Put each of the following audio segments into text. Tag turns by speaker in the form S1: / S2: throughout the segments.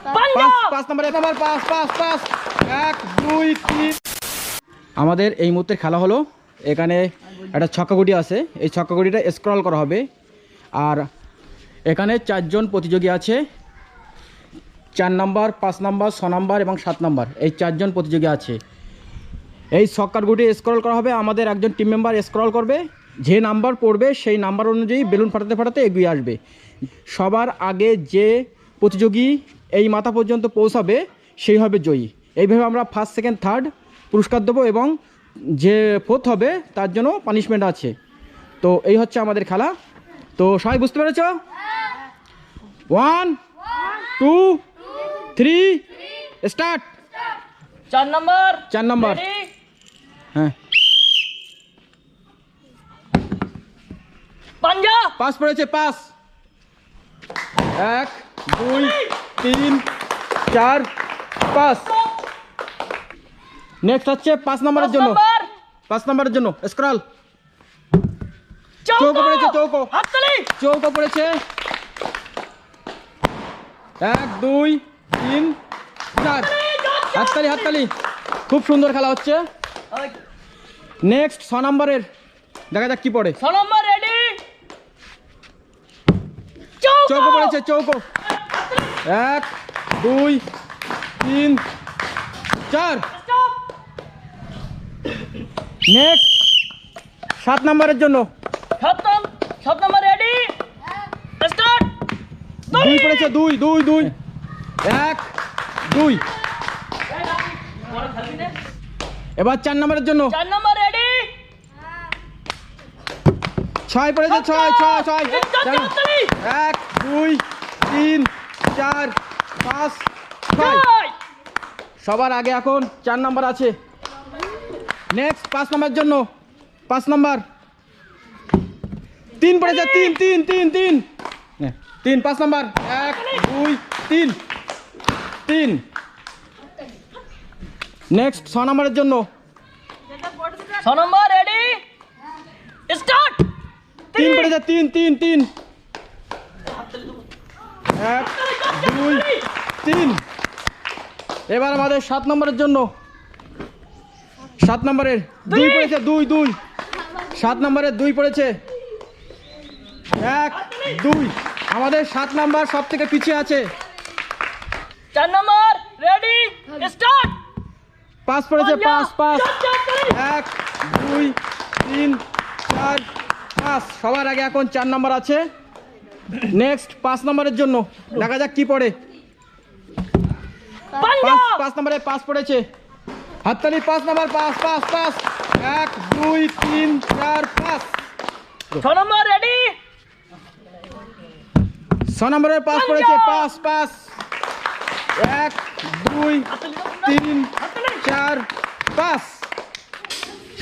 S1: পাঁচ নাম্বার পাঁচ পাঁচ পাঁচ 1 2 3। আমাদের এই মুহূর্তে খেলা হলো, এখানে একটা ছক্কা গুটি আছে, এই ছক্কা গুটিটা স্ক্রল করা হবে। আর এখানে 4 জন প্রতিযোগী আছে, 4 নাম্বার 5 নাম্বার 6 নাম্বার এবং 7 নাম্বার, এই 4 জন প্রতিযোগী আছে। এই ছক্কার গুটি স্ক্রল করা হবে, আমাদের একজন টিম মেম্বার স্ক্রল করবে, যে নাম্বার পড়বে সেই নাম্বার অনুযায়ী বেলুন ফাটাতে ফাটাতে এগিয়ে আসবে। সবার আগে যে প্রতিযোগী এই মাথা পর্যন্ত পৌঁছাবে সেই হবে জয়ী। এইভাবে আমরা ফার্স্ট সেকেন্ড থার্ড পুরস্কার দেবো এবং যে ফোর্থ হবে তার জন্য পানিশমেন্ট আছে। তো এই হচ্ছে আমাদের খেলা। তো সবাই বুঝতে পেরেছ? 1 2 3 স্টার্ট।
S2: 4 নাম্বার
S1: হ্যাঁ,
S2: পাঞ্জা
S1: পাস পড়েছে, পাস 1 2 3 4 5। নেক্সট হচ্ছে 5 নাম্বারের জন্য, 5 নাম্বারের জন্য স্ক্রল। চৌকো পড়েছে, চৌকো,
S2: হাততালি
S1: চৌকো পড়েছে। 1 2 3 4। হাততালি হাততালি, খুব সুন্দর খেলা হচ্ছে। নেক্সট 6 নাম্বারের, দেখা যাক কি পড়ে।
S2: 6 নাম্বার রেডি
S1: চৌকো পড়েছে, চৌকো। 1 2 3 4। নেক্সট 7 নাম্বারের জন্য
S2: 7 নাম্বার রেডি স্টার্ট।
S1: 2 পড়েছে, 2 2 2 1 2। এবার 4 নাম্বারের জন্য
S2: 4 নাম্বার রেডি
S1: 6 পড়েছে, 6 6 6। 1 2 3 4 5 6। সবার আগে এখন 4 নাম্বার আছে। নেক্সট 5 নাম্বারের জন্য 5 নাম্বার 3 পড়েছে, 3 3 3 3 3 5 নাম্বার 1 2 3 3। নেক্সট 6 নাম্বারের জন্য
S2: 6 নাম্বার রেডি স্টার্ট।
S1: 3 পড়েছে, 3 3 3 1 2 3। এবার আমাদের 7 নম্বরের জন্য 7 নম্বরের 2 পড়েছে, 2 2 7 নম্বরের 2 পড়েছে, 1 2। আমাদের 7 নাম্বার সব থেকে পিছিয়ে আছে।
S2: 4 নাম্বার রেডি স্টার্ট।
S1: 5 পড়েছে, 5 5 1 2 3 4 5। সবার আগে এখন 4 নাম্বার আছে। নেক্সট 5 নম্বরের জন্য দেখা যাক কি পড়ে। 5 নম্বরে 5 পড়েছে, হাততালি। 5 নাম্বার 5 5 5 1 2 3 4 5।
S2: 6 নাম্বার রেডি
S1: 6 নম্বরে 5 পড়েছে, 5 5 1 2 3 4 5।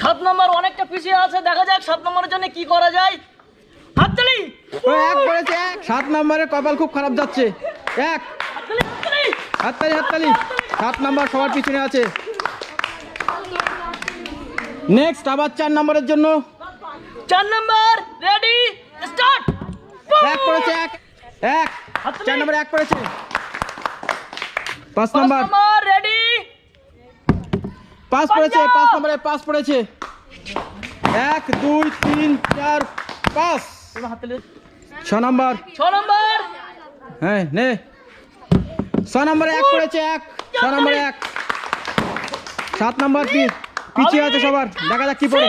S2: 7 নাম্বার অনেকটা পিছিয়ে আছে, দেখা যাক 7 নম্বরের জন্য কি করা যায়। হাততালি
S1: 1 পড়েছে, 7 নম্বরে কপাল খুব খারাপ যাচ্ছে। 1 হাততালি হাততালি। 7 নাম্বার সবার পিছনে আছে। নেক্সট আবার 4 নম্বরের জন্য
S2: 4 নাম্বার রেডি স্টার্ট।
S1: 1 পড়েছে, 1 1 4 নম্বরে 1 পড়েছে। 5 নাম্বার
S2: রেডি
S1: 5 পড়েছে, 5 নম্বরে 5 পড়েছে। 1 2 3 4 5। 6 নাম্বার
S2: 6 নাম্বার
S1: হ্যাঁ নে। 6 নম্বরে 1 পড়েছে, 1 6 নম্বরে 1। 7 নাম্বার পিছিয়ে আছে সবার, দেখা যাক কি পড়ে।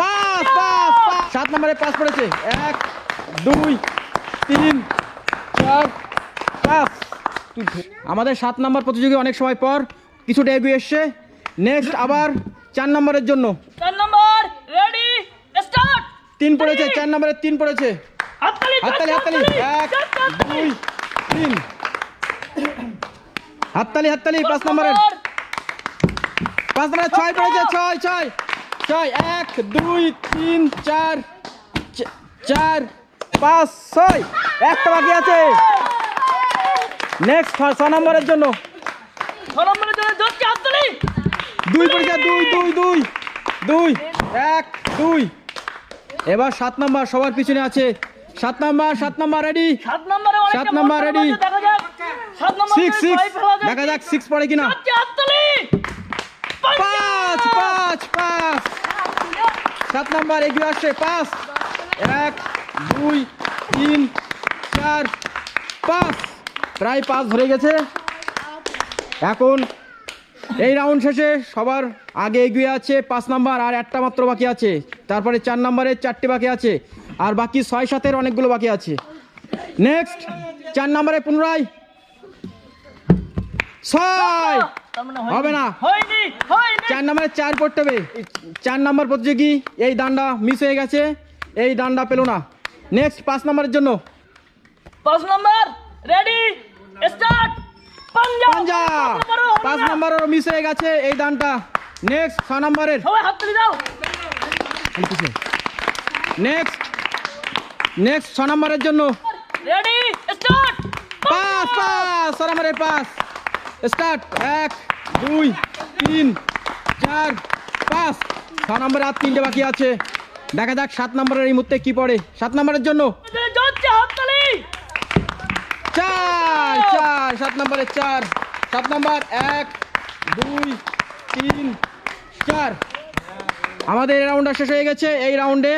S1: 5 5 7 নম্বরে 5 পড়েছে, 1 2 3 4 5। আমাদের 7 নাম্বার প্রতিযোগী অনেক সময় পর কিছুটা এগিয়ে এসছে। নেক্সট আবার 4 নম্বরের জন্য
S2: 4 নাম্বার রেডি স্টার্ট।
S1: 3 পড়েছে, 4 নম্বরে 3 পড়েছে।
S2: হাততালি
S1: হাততালি হাততালি 1 2 3। হাততালি হাততালি। 5 নম্বরের 6 পড়েছে, 6 6 6 1 2 3 4 4 5 6। একটা বাকি আছে। নেক্সট 6 নম্বরের জন্য
S2: 6 নম্বরের জন্য জোরকে হাততালি।
S1: 2 পড়েছে, 2 2 2 2 1 2। এবার 7 নাম্বার সবার পিছনে আছে। 7 নাম্বার রেডি।
S2: 7 নম্বরে
S1: 7 নাম্বার রেডি।
S2: দেখা যাক সাত নম্বর
S1: সিক্স
S2: যদি
S1: সিক্স
S2: ছয় ফেলা যায়,
S1: দেখা যাক সিক্স পড়ে কিনা।
S2: যাচ্ছে হাততালি।
S1: পাঁচ পাঁচ পাঁচ 7 নাম্বার এগিয়ে আসছে। 5 1 2 3 4 5 প্রায় 5 ধরে গেছে। এখন এই রাউন্ড শেষে সবার আগে এগিয়ে আছে 5 নাম্বার, আর একটা মাত্র বাকি আছে। তারপরে 4 নাম্বারে 4টি বাকি আছে, আর বাকি 6 7-এর অনেকগুলো বাকি আছে। নেক্সট 4 নাম্বারে পুনরায় 6
S2: তার মানে
S1: হবে না।
S2: হয়নি, হয়নি।
S1: 4 নাম্বারে 4 পড়তে হবে। 4 নাম্বার প্রতিযোগী এই দানটা মিস হয়ে গেছে, এই দানটা পেল না। নেক্সট 5 নাম্বারের জন্য
S2: 5 নাম্বার রেডি স্টার্ট। পাঞ্জা
S1: পাঞ্জা। 5 নাম্বারেরও মিস হয়ে গেছে এই দানটা। নেক্সট 6 নাম্বারের
S2: সবাই হাততালি দাও।
S1: নেক্সট 6 নাম্বারের জন্য
S2: রেডি স্টার্ট।
S1: 5 5 6 নাম্বারে 5 স্টার্ট। 1 2 3 4 5 6 নাম্বারে আর 3টে বাকি আছে। দেখা যাক 7 নাম্বারের এই মুহূর্তে কি পড়ে। 7 নাম্বারের জন্য
S2: যাচ্ছে হাততালি।
S1: 4 4 7 নাম্বারে 4 7 নাম্বার 1 2 3 4। আমাদের এই রাউন্ডটা শেষ হয়ে গেছে। এই রাউন্ডে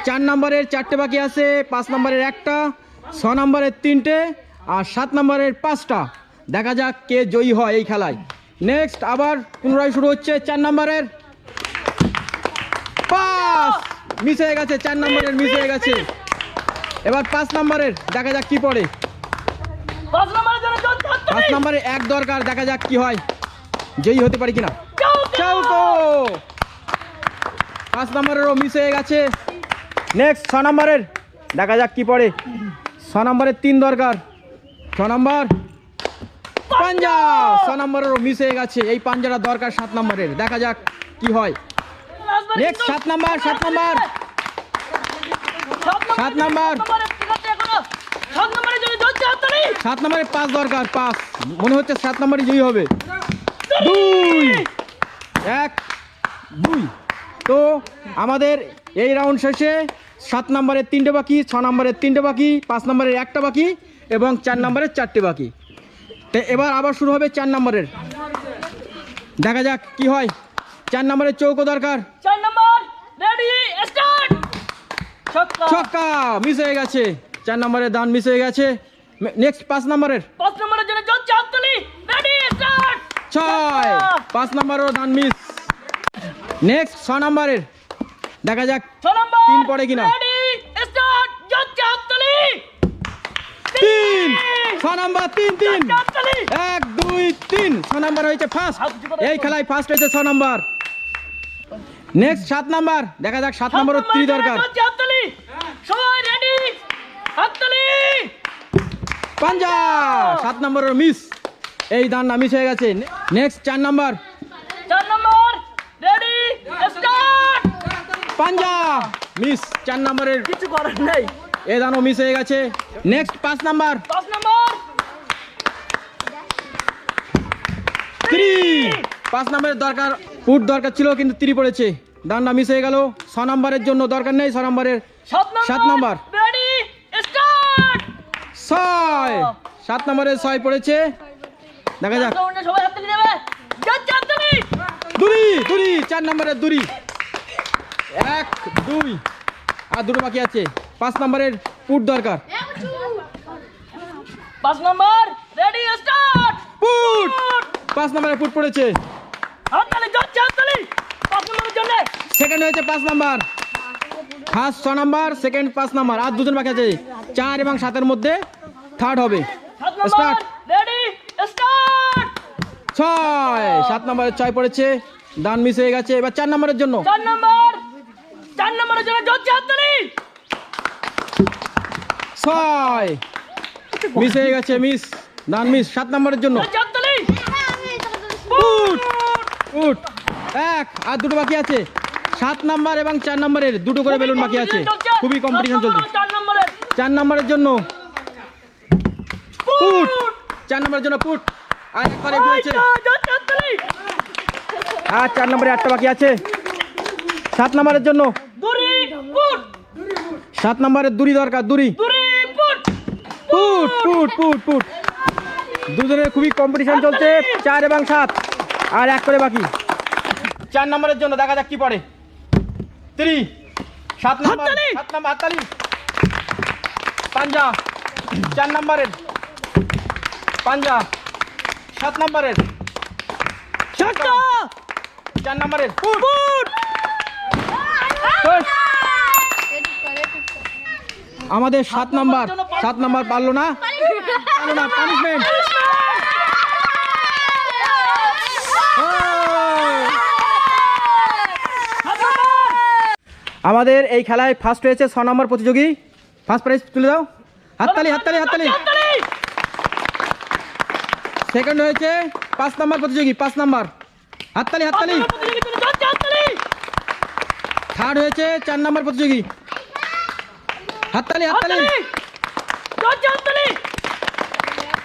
S1: 4 নাম্বারের 4টে বাকি আছে, 5 নাম্বারের 1টা, 6 নাম্বারের 3টে, আর 7 নাম্বারের 5টা। দেখা যাক কে জয়ী হয় এই খেলায়। নেক্সট আবার পুনরায় শুরু হচ্ছে 4 নাম্বারের 5 মিস হয়ে গেছে। 4 নাম্বারের মিস হয়ে গেছে। এবার 5 নাম্বারের দেখা যাক কি পড়ে।
S2: 5 নাম্বারের জন্য যাচ্ছে হাততালি।
S1: 5 নাম্বারে 1 দরকার, দেখা যাক কি হয়, জয়ী হতে পারি কিনা। চৌকো 5 নাম্বারেরও মিস হয়ে গেছে। নেক্সট 6 নাম্বারের দেখা যাক কি পড়ে। 6 নাম্বারের 3 দরকার। 6 নাম্বার পাঞ্জা। 6 নাম্বারেরও মিস হয়ে গেছে। এই পাঞ্জাটা দরকার 7 নাম্বারের, দেখা যাক কি হয়। নেক্সট 7 নাম্বার 7 নাম্বার 7 নাম্বার
S2: 7 নাম্বারের জন্য যাচ্ছে হাততালি।
S1: 7 নাম্বারে 5 দরকার। 5 মনে হচ্ছে 7 নাম্বারই জয়ী হবে। 2 1 2। তো আমাদের এই রাউন্ড শেষে 7 নাম্বারের 3টে বাকি, 6 নাম্বারের 3টে বাকি, 5 নাম্বারের 1টা বাকি এবং 4 নাম্বারের 4টে বাকি। তো এবার আবার শুরু হবে 4 নাম্বারের, দেখা যাক কি হয়। 4 নাম্বারের চৌকো দরকার।
S2: 4 নাম্বার রেডি স্টার্ট। ছক্কা।
S1: ছক্কা মিস হয়ে গেছে। 4 নাম্বারের দান মিস হয়ে গেছে। নেক্সট 5 নাম্বারের
S2: 5 নাম্বারের জন্য যাচ্ছে হাততালি। Ready start.
S1: 6 5 নাম্বারেরও দান মিস। নেক্সট 6 নাম্বারের দেখা যাক
S2: 6 নাম্বার
S1: 3 পড়ে কিনা।
S2: Ready start. যাচ্ছে হাততালি।
S1: 3 6 নাম্বার 3 3
S2: হাততালি।
S1: 1 2 3 6 নাম্বার হয়েছে ফার্স্ট। এই খেলায় ফার্স্ট হয়েছে 6 নাম্বার। নেক্সট 7 নাম্বার দেখা যাক 7 নাম্বারও 3 দরকার।
S2: যাচ্ছে হাততালি। সবাই রেডি হাততালি।
S1: পাঞ্জা 7 নাম্বারের মিস, এই দান না মিস হয়ে গেছে। Next 4 number
S2: 4 number ready start.
S1: পাঞ্জা মিস। 4 নাম্বারের
S2: কিছু করার নেই,
S1: এই দানও মিস হয়ে গেছে। নেক্সট 5 নাম্বার
S2: 5 নাম্বার
S1: 3 5 নাম্বারের দরকার, পুট দরকার ছিল কিন্তু 3 পড়েছে, দানটা মিস হয়ে গেল। 6 নাম্বারের জন্য দরকার নেই। 6 নাম্বারের 7 নাম্বার
S2: রেডি স্টার্ট।
S1: 6 7 নাম্বারের 6 পড়েছে, দেখা যাক।
S2: সবাই হাততালি দেবে। যাচ্ছে হাততালি।
S1: দুরি দুরি 4 নাম্বারের দুরি। 1 2 আর 2টো বাকি আছে। 5 নাম্বারের পুট দরকার।
S2: 5 নাম্বার রেডি স্টার্ট।
S1: পুট 5 নাম্বারের পুট পড়েছে।
S2: হাততালি যাচ্ছে হাততালি। 5 নাম্বারের জন্য
S1: সেকেন্ড হয়েছে 5 number. First 6 number, second 5 number, আর 2জন বাকি আছে। 4 এবং 7-এর মধ্যে থার্ড হবে।
S2: 7 নাম্বার
S1: স্টার্ট।
S2: Ready start.
S1: 6 7 নাম্বারের 6 পড়েছে, দান মিস হয়ে গেছে। এবার 4 নাম্বারের জন্য
S2: 4 নাম্বারের জন্য যাচ্ছে হাততালি।
S1: 6 মিস হয়ে গেছে, মিস, দান মিস। 7 নাম্বারের জন্য
S2: যাচ্ছে হাততালি।
S1: পুট পুট 1 আর 2টো বাকি আছে। 7 নাম্বার এবং 4 নাম্বারের 2টো করে বেলুন বাকি আছে। খুবই কম্পিটিশন চলছে।
S2: 4 নাম্বারের
S1: 4 নাম্বারের জন্য পুট, 4 নাম্বারের জন্য পুট, আর একবারে পড়েছে।
S2: যাচ্ছে হাততালি।
S1: আর 4 নাম্বারে 8টা বাকি আছে। 7 নাম্বারের জন্য
S2: দুরি পুট
S1: 7 নাম্বারের দুরি দরকার। দুরি
S2: দুরি পুট
S1: পুট পুট পুট পুট দুজনের খুবই কম্পিটিশন চলছে, 4 এবং 7, আর 1 করে বাকি। 4 নম্বরের জন্য দেখা যাক কি পড়ে। 3, 7 নম্বর, 7 নম্বর হাততালি, পাঞ্জা 4 নম্বরের, পাঞ্জা 7 নম্বরের, 4 নম্বরের, আমাদের 7 নম্বর পারলো না, পানিশমেন্ট। আমাদের এই খেলায় ফার্স্ট হয়েছে 6 নম্বর প্রতিযোগী, ফার্স্ট প্রাইজ তুলে দাও, হাততালি হাততালি হাততালি। সেকেন্ড হয়েছে 5 নম্বর প্রতিযোগী, 5 নম্বর, হাততালি হাততালি। থার্ড হয়েছে 4 নম্বর প্রতিযোগী, হাততালি হাততালি।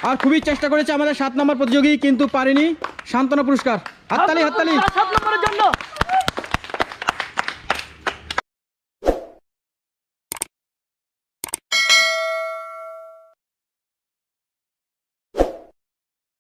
S1: আর খুবই চেষ্টা করেছে আমাদের 7 নম্বর প্রতিযোগী, কিন্তু পারেনি, সান্ত্বনা পুরস্কার, হাততালি হাততালি।
S2: 7 নম্বরের জন্য